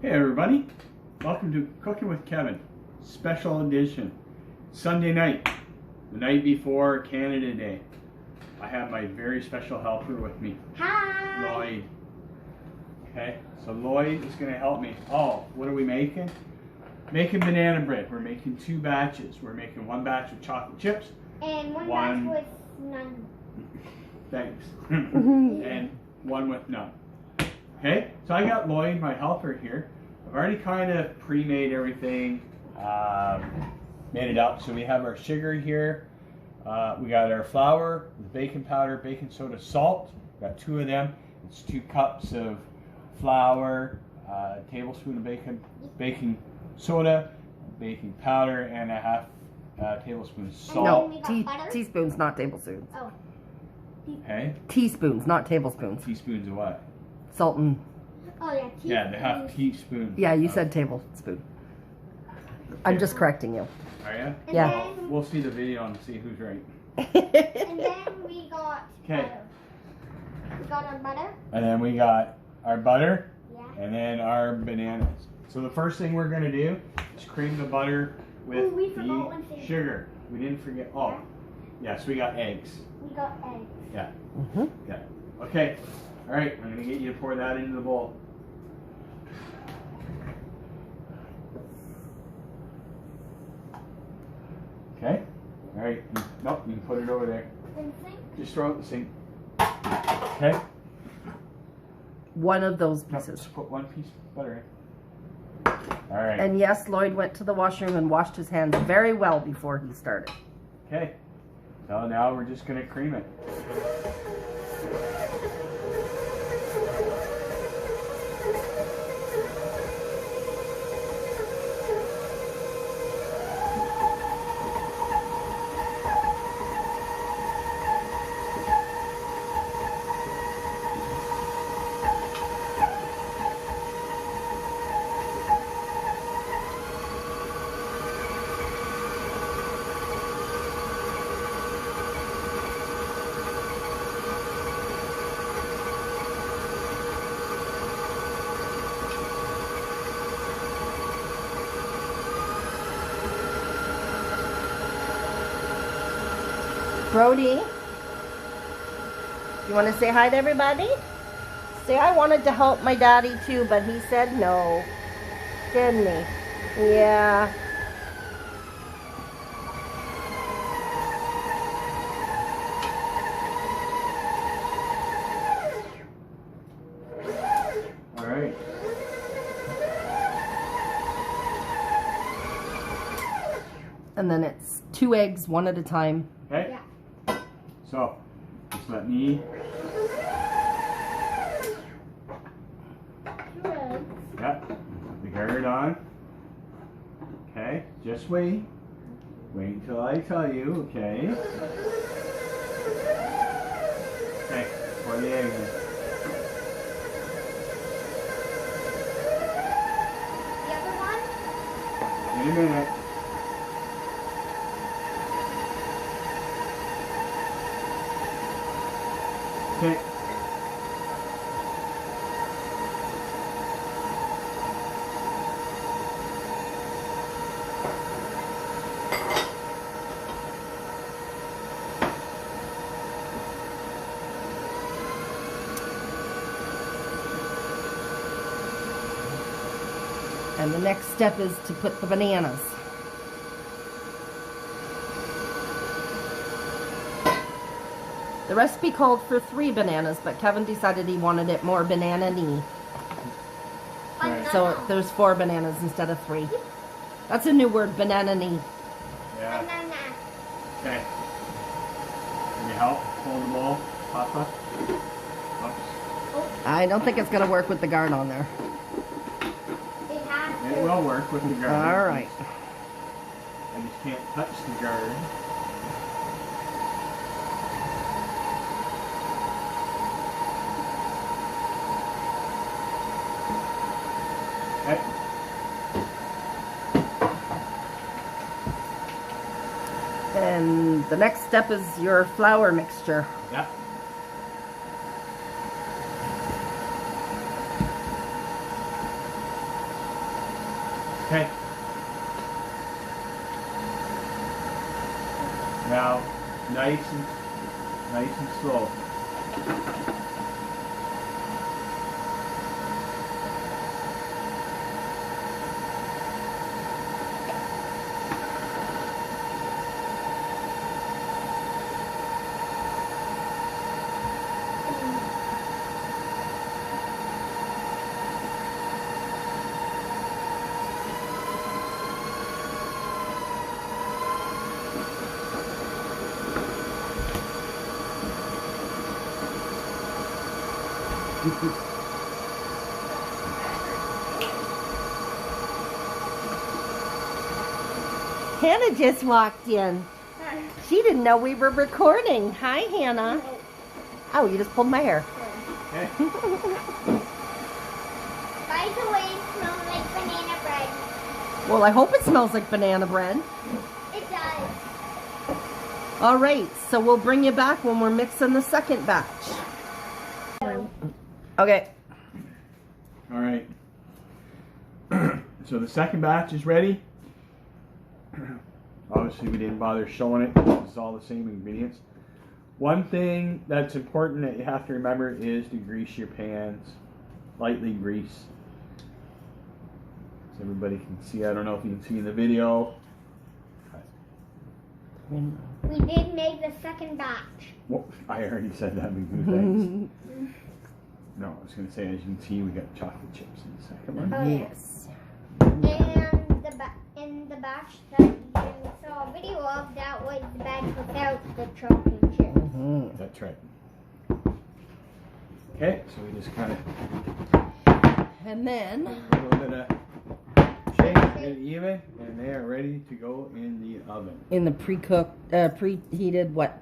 Hey everybody, welcome to Cooking with Kevin, special edition, Sunday night, the night before Canada Day. I have my very special helper with me, Hi! Lloyd. Okay, so Lloyd is going to help me. Oh, what are we making? Making banana bread. We're making two batches. We're making one batch with chocolate chips. And one batch with none. Thanks. And one with none. Okay, so I got Lloyd, my helper here. I've already kind of pre-made everything, made it up. So we have our sugar here. We got our flour, baking powder, baking soda, salt. Got two of them. It's 2 cups of flour, a tablespoon of baking soda, baking powder, and a half tablespoon of salt. No, teaspoons, not tablespoons. Oh. Okay. Teaspoons, not tablespoons. Teaspoons of what? Salt and... Oh, yeah, teaspoons. Yeah, the half teaspoon. Yeah, you said tablespoon. I'm just correcting you. Are you? Yeah. We'll see the video and see who's right. And then we got Okay. butter. We got our butter. And then we got our butter. Yeah. And then our bananas. So the first thing we're going to do is cream the butter with Ooh, we forgot one the thing. sugar. We didn't forget. Oh, yes, we got eggs. We got eggs. Yeah. Mm-hmm. Yeah. Okay. All right. I'm going to get you to pour that into the bowl. Okay. All right. Nope. You can put it over there. Then sink. Just throw it in the sink. Okay. One of those No, pieces. just put one piece of butter in. All right. And yes, Lloyd went to the washroom and washed his hands very well before he started. Okay. So now we're just going to cream it. Brody, you want to say hi to everybody? Say I wanted to help my daddy too, but he said no. Didn't he? Yeah. All right. And then it's 2 eggs, 1 at a time. Okay. Yeah. So just let me. Good. Yep. Put the guard on. Okay. Just wait. Wait until I tell you. Okay. Okay. Pour the egg in. The other one? In a minute. Okay. And the next step is to put the bananas. The recipe called for 3 bananas, but Kevin decided he wanted it more banana-y. Right. So there's 4 bananas instead of 3. That's a new word, banana-y. Yeah. Banana. Okay. Can you help hold the bowl, Papa? Oops. I don't think it's going to work with the guard on there. It has It to. will work with the guard. All right. I just can't touch the guard. Okay. And the next step is your flour mixture. Yeah. Okay. Now, nice and slow. Hannah just walked in. She didn't know we were recording. Hi, Hannah. Oh, you just pulled my hair. Okay. By the way, it smells like banana bread. Well, I hope it smells like banana bread. It does. All right, so we'll bring you back when we're mixing the second batch. Okay. All right. So the second batch is ready. Obviously, we didn't bother showing it because it's all the same ingredients. One thing that's important that you have to remember is to grease your pans. Lightly grease. So everybody can see. I don't know if you can see in the video. We did make the second batch. Well, I already said that. Thanks. No, I was going to say, as you can see, we got chocolate chips in the second one. Oh, Yes. And in the batch that you saw a video of, that was the batch without the chocolate chip. That's right. Okay, so we just kind of And then, a little bit of shake, get it even, and they are ready to go in the oven. in the preheated what?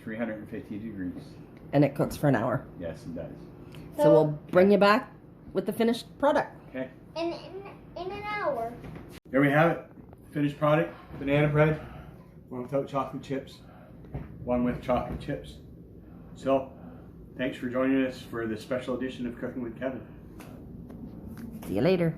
350 degrees. And it cooks for an hour. Yes, it does. So we'll bring you back with the finished product. Okay. In an hour. There we have it. Finished product. Banana bread. One without chocolate chips. One with chocolate chips. So, thanks for joining us for this special edition of Cooking with Kevin. See you later.